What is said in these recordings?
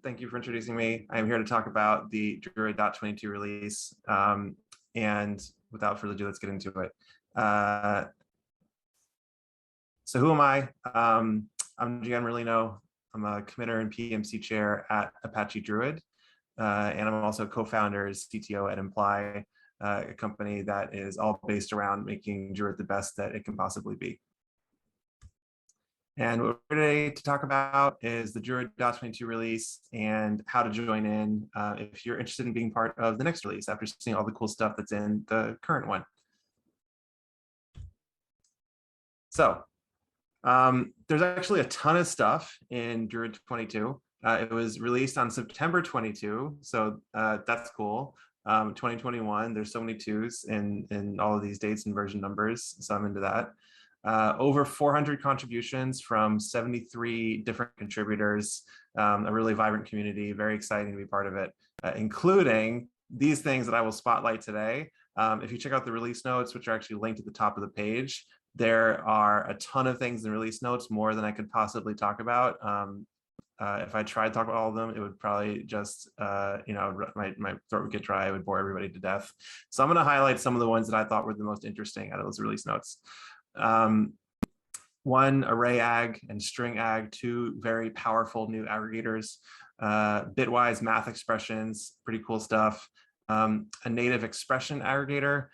Thank you for introducing me. I'm here to talk about the Druid 0.22 release. And without further ado, let's get into it. So who am I? I'm Gian Merlino. I'm a committer and PMC chair at Apache Druid. And I'm also co-founder and CTO at Imply, a company that is all based around making Druid the best that it can possibly be. And what we're today to talk about is the Druid 0.22 release and how to join in if you're interested in being part of the next release after seeing all the cool stuff that's in the current one. So there's actually a ton of stuff in Druid 22. It was released on September 22, so that's cool. 2021, there's so many twos in all of these dates and version numbers, so I'm into that. Over 400 contributions from 73 different contributors, a really vibrant community, very exciting to be part of it, including these things that I will spotlight today. If you check out the release notes, which are actually linked at the top of the page, there are a ton of things in the release notes, more than I could possibly talk about. If I tried to talk about all of them, it would probably just, my throat would get dry. I would bore everybody to death. So I'm going to highlight some of the ones that I thought were the most interesting out of those release notes. One, array ag and string ag, two very powerful new aggregators. Bitwise math expressions, pretty cool stuff. A native expression aggregator,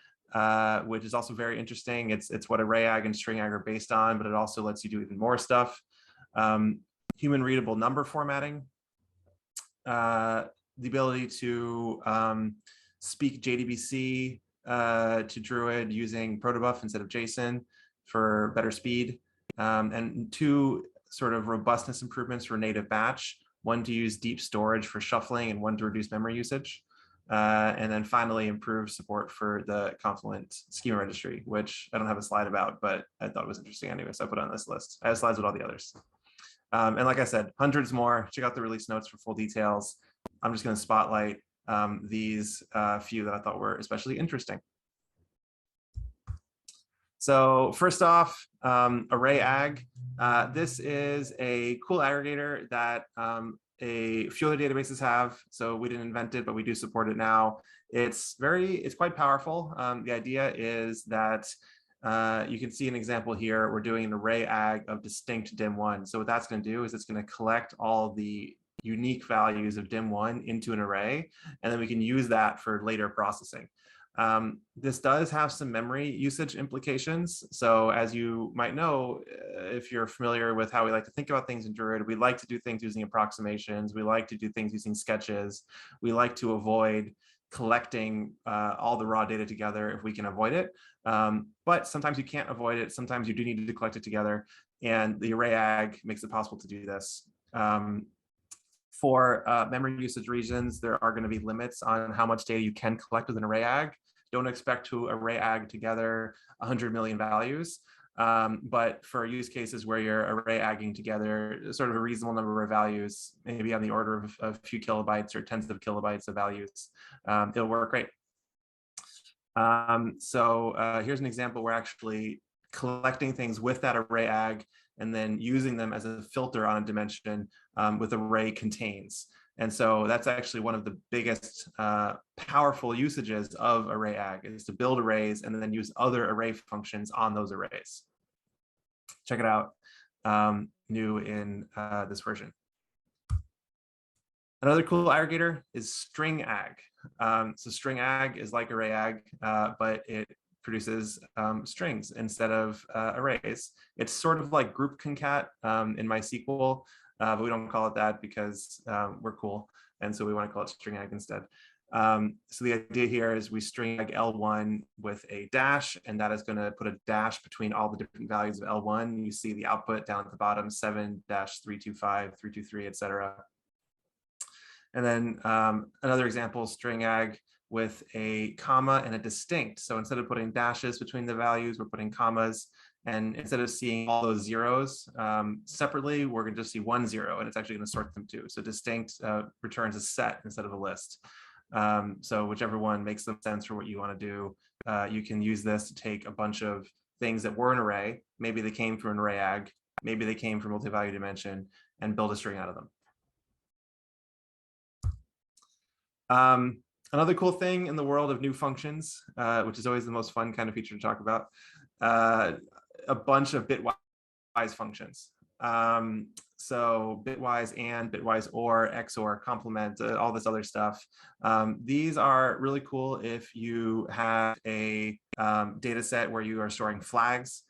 which is also very interesting. It's what array ag and string ag are based on, but it also lets you do even more stuff. Human readable number formatting, the ability to speak JDBC to Druid using Protobuf instead of JSON for better speed, and two sort of robustness improvements for native batch, one to use deep storage for shuffling and one to reduce memory usage. And then finally, improve support for the Confluent schema registry, which I don't have a slide about, but I thought it was interesting anyway, so I put it on this list. I have slides with all the others. And like I said, hundreds more. Check out the release notes for full details. I'm just going to spotlight these few that I thought were especially interesting. So first off, array ag. This is a cool aggregator that a few other databases have. So we didn't invent it, but we do support it now. It's quite powerful. The idea is that you can see an example here. We're doing an array ag of distinct dim1. So what that's going to do is it's going to collect all the unique values of dim1 into an array, and then we can use that for later processing. This does have some memory usage implications. So as you might know, if you're familiar with how we like to think about things in Druid, we like to do things using approximations. We like to do things using sketches. We like to avoid collecting all the raw data together if we can avoid it. But sometimes you can't avoid it. Sometimes you do need to collect it together. And the array ag makes it possible to do this. For memory usage reasons, there are going to be limits on how much data you can collect with an array ag. Don't expect to array ag together 100 million values. But for use cases where you're array agging together sort of a reasonable number of values, maybe on the order of a few kilobytes or tens of kilobytes of values, it'll work great. So here's an example. We're actually collecting things with that array ag and then using them as a filter on a dimension with array contains. And so that's actually one of the biggest powerful usages of array ag, is to build arrays and then use other array functions on those arrays. Check it out, new in this version. Another cool aggregator is string ag. So string ag is like array ag, but it produces strings instead of arrays. It's sort of like group concat in MySQL, but we don't call it that because we're cool. And so we want to call it string ag instead. So the idea here is we string ag L1 with a dash, and that is going to put a dash between all the different values of L1. You see the output down at the bottom, 7-325, 323, etc. And then another example, string ag with a comma and a distinct. So instead of putting dashes between the values, we're putting commas. And instead of seeing all those zeros separately, we're going to just see 1 0, and it's actually going to sort them too. So distinct returns a set instead of a list. So whichever one makes the sense for what you want to do, you can use this to take a bunch of things that were an array. Maybe they came from an array ag, maybe they came from multi-value dimension, and build a string out of them. Another cool thing in the world of new functions, which is always the most fun kind of feature to talk about, a bunch of Bitwise functions. So Bitwise and Bitwise or, XOR, complement, all this other stuff. These are really cool if you have a data set where you are storing flags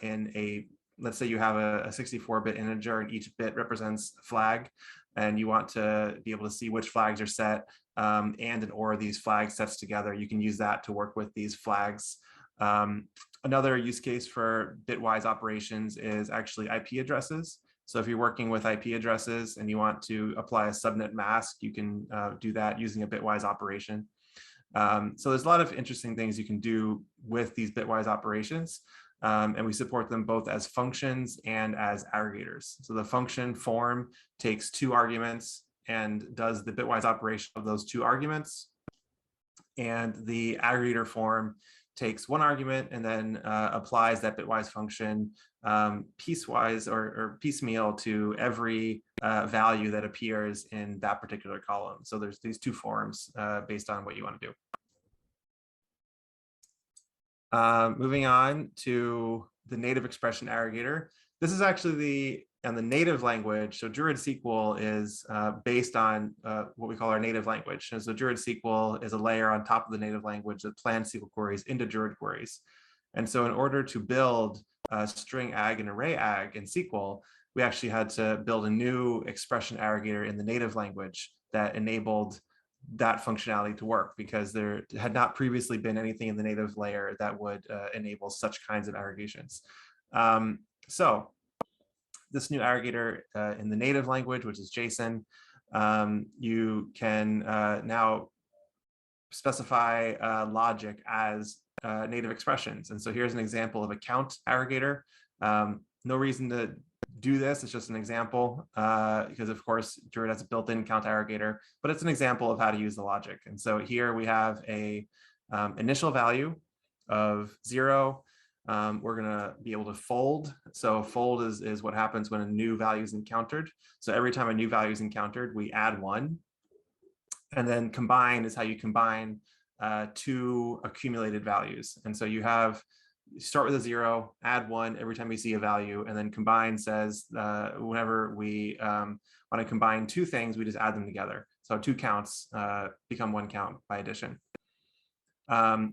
in a, let's say you have a 64-bit integer and each bit represents a flag, and you want to be able to see which flags are set and an OR these flag sets together. You can use that to work with these flags. Another use case for Bitwise operations is actually IP addresses. So if you're working with IP addresses and you want to apply a subnet mask, you can do that using a Bitwise operation. So there's a lot of interesting things you can do with these Bitwise operations. And we support them both as functions and as aggregators. So the function form takes 2 arguments and does the Bitwise operation of those 2 arguments. And the aggregator form takes 1 argument and then applies that Bitwise function piecewise or piecemeal to every value that appears in that particular column. So there's these 2 forms based on what you want to do. Moving on to the native expression aggregator. This is actually the native language. So Druid SQL is based on what we call our native language. And so Druid SQL is a layer on top of the native language that plans SQL queries into Druid queries. And so in order to build string ag and array ag in SQL, we actually had to build a new expression aggregator in the native language that enabled that functionality to work, because there had not previously been anything in the native layer that would enable such kinds of aggregations. So this new aggregator in the native language, which is JSON, you can now specify logic as native expressions. And so here's an example of a count aggregator. No reason to do this, it's just an example because of course Druid has a built-in count aggregator, but it's an example of how to use the logic. And so here we have a initial value of 0. We're gonna be able to fold. So fold is what happens when a new value is encountered. So every time a new value is encountered, we add 1. And then combine is how you combine 2 accumulated values. And so you start with a 0, add 1 every time you see a value, and then combine says whenever we want to combine 2 things, we just add them together. So 2 counts become 1 count by addition.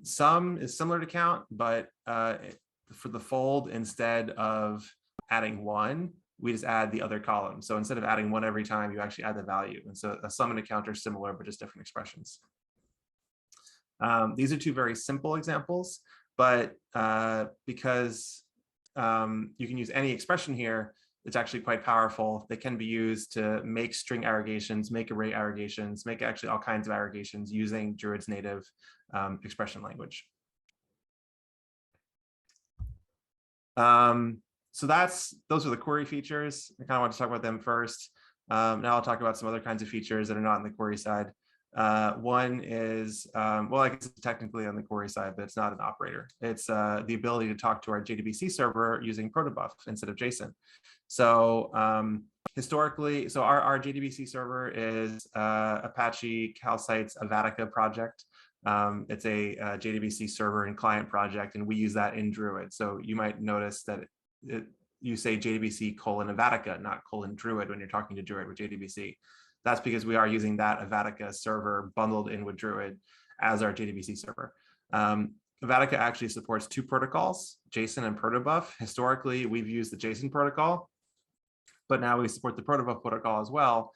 Sum is similar to count, but for the fold, instead of adding 1, we just add the other column. So instead of adding 1 every time, you actually add the value. And so a sum and a count are similar, but just different expressions. These are 2 very simple examples, but because you can use any expression here, it's actually quite powerful. They can be used to make string aggregations, make array aggregations, make actually all kinds of aggregations using Druid's native expression language. So those are the query features. I kind of want to talk about them first. Now I'll talk about some other kinds of features that are not on the query side. One is, well, I guess it's technically on the query side, but it's not an operator. It's the ability to talk to our JDBC server using Protobuf instead of JSON. So historically, so our JDBC server is Apache Calcite's Avatica project. It's a JDBC server and client project, and we use that in Druid. So you might notice that you say JDBC : Avatica, not : Druid when you're talking to Druid with JDBC. That's because we are using that Avatica server bundled in with Druid as our JDBC server. Avatica actually supports 2 protocols, JSON and Protobuf. Historically, we've used the JSON protocol, but now we support the Protobuf protocol as well.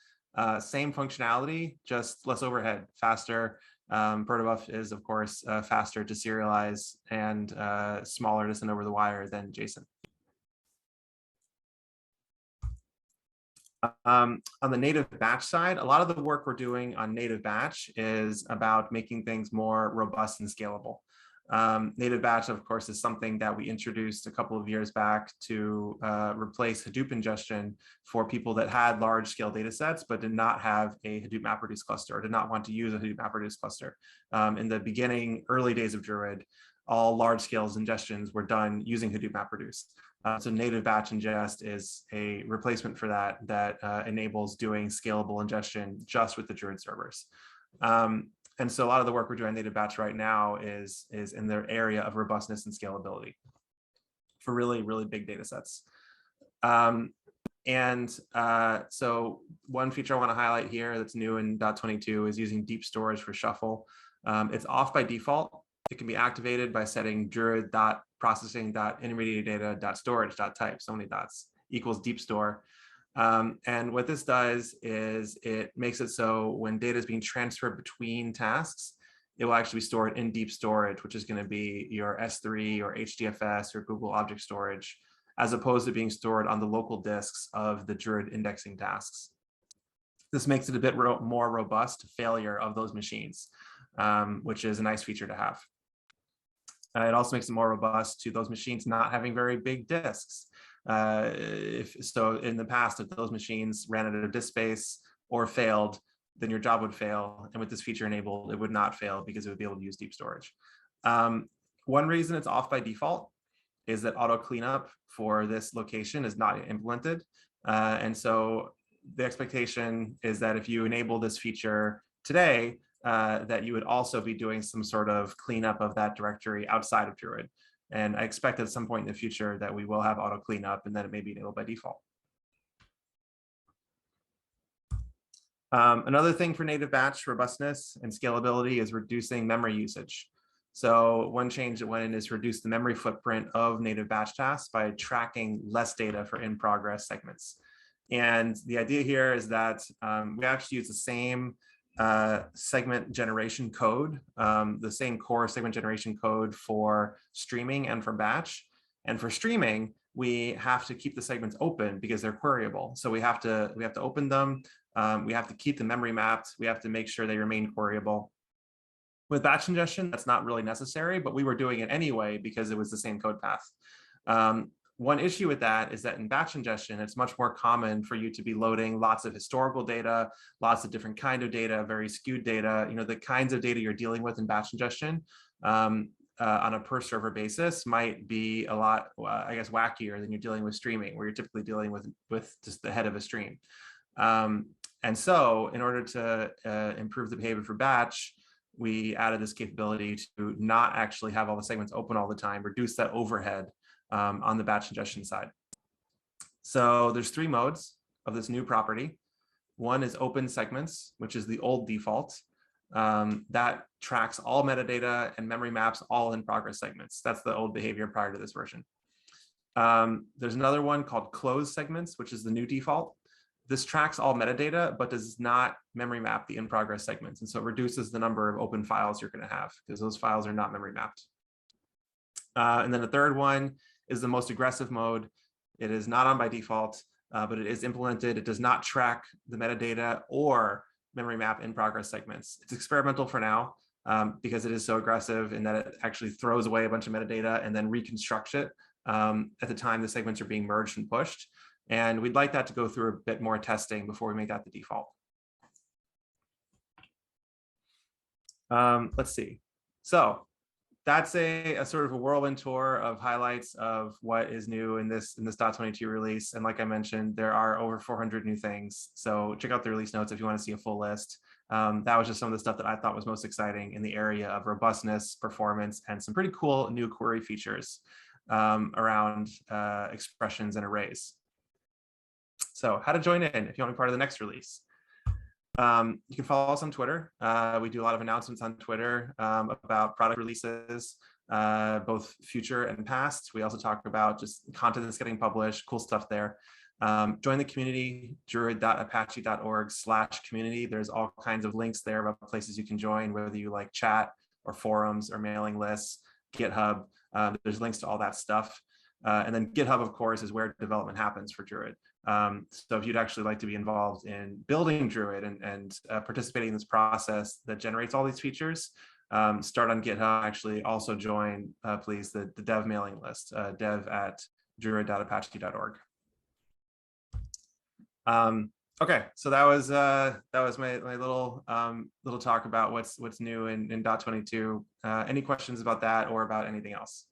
Same functionality, just less overhead, faster. Protobuf is, of course, faster to serialize and smaller to send over the wire than JSON. On the native batch side, a lot of the work we're doing on native batch is about making things more robust and scalable. Native batch, of course, is something that we introduced a couple of years back to replace Hadoop ingestion for people that had large scale data sets, but did not have a Hadoop MapReduce cluster or did not want to use a Hadoop MapReduce cluster. In the beginning, early days of Druid, all large scale ingestions were done using Hadoop MapReduce. So native batch ingest is a replacement for that enables doing scalable ingestion just with the Druid servers. And so a lot of the work we're doing on native batch right now is in the area of robustness and scalability for really, really big data sets. So one feature I want to highlight here that's new in 0.22 is using deep storage for shuffle. It's off by default. It can be activated by setting druid.processing.intermediate-data.storage.type, so many dots, equals deep store. And what this does is it makes it so when data is being transferred between tasks, it will actually be stored in deep storage, which is going to be your S3 or HDFS or Google Object Storage, as opposed to being stored on the local disks of the Druid indexing tasks. This makes it a bit more robust to failure of those machines, which is a nice feature to have. It also makes it more robust to those machines not having very big disks. So in the past, if those machines ran out of disk space or failed, then your job would fail. And with this feature enabled, it would not fail because it would be able to use deep storage. One reason it's off by default is that auto cleanup for this location is not implemented. And so the expectation is that if you enable this feature today, that you would also be doing some sort of cleanup of that directory outside of Druid. And I expect at some point in the future that we will have auto cleanup and that it may be enabled by default. Another thing for native batch robustness and scalability is reducing memory usage. So one change that went in is reduce the memory footprint of native batch tasks by tracking less data for in-progress segments. And the idea here is that we actually use the same segment generation code, the same core segment generation code for streaming and for batch. And for streaming, we have to keep the segments open because they're queryable. So we have to open them. We have to keep the memory mapped. We have to make sure they remain queryable. With batch ingestion, that's not really necessary, but we were doing it anyway because it was the same code path. One issue with that is that in batch ingestion, it's much more common for you to be loading lots of historical data, lots of different kind of data, very skewed data. You know, the kinds of data you're dealing with in batch ingestion on a per server basis might be a lot, I guess, wackier than you're dealing with streaming, where you're typically dealing with just the head of a stream. And so in order to improve the behavior for batch, we added this capability to not actually have all the segments open all the time, reduce that overhead on the batch ingestion side. So there's 3 modes of this new property. One is open segments, which is the old default. That tracks all metadata and memory maps all in progress segments. That's the old behavior prior to this version. There's another one called closed segments, which is the new default. This tracks all metadata, but does not memory map the in-progress segments. And so it reduces the number of open files you're going to have because those files are not memory mapped. And then the third one is the most aggressive mode. It is not on by default, but it is implemented. It does not track the metadata or memory map in-progress segments. It's experimental for now because it is so aggressive in that it actually throws away a bunch of metadata and then reconstructs it at the time the segments are being merged and pushed. And we'd like that to go through a bit more testing before we make that the default. Let's see. So that's a sort of a whirlwind tour of highlights of what is new in this 0.22 release. And like I mentioned, there are over 400 new things. So check out the release notes if you want to see a full list. That was just some of the stuff that I thought was most exciting in the area of robustness, performance, and some pretty cool new query features around expressions and arrays. So how to join in if you want to be part of the next release. You can follow us on Twitter. We do a lot of announcements on Twitter about product releases, both future and past. We also talk about just content that's getting published, cool stuff there. Join the community, druid.apache.org/community. There's all kinds of links there about places you can join, whether you like chat or forums or mailing lists, GitHub. There's links to all that stuff. And then GitHub, of course, is where development happens for Druid. So if you'd actually like to be involved in building Druid and participating in this process that generates all these features, start on GitHub. Actually, also join, please, the dev mailing list, dev@druid.apache.org. Okay, so that was my little talk about what's new in 0.22. Any questions about that or about anything else?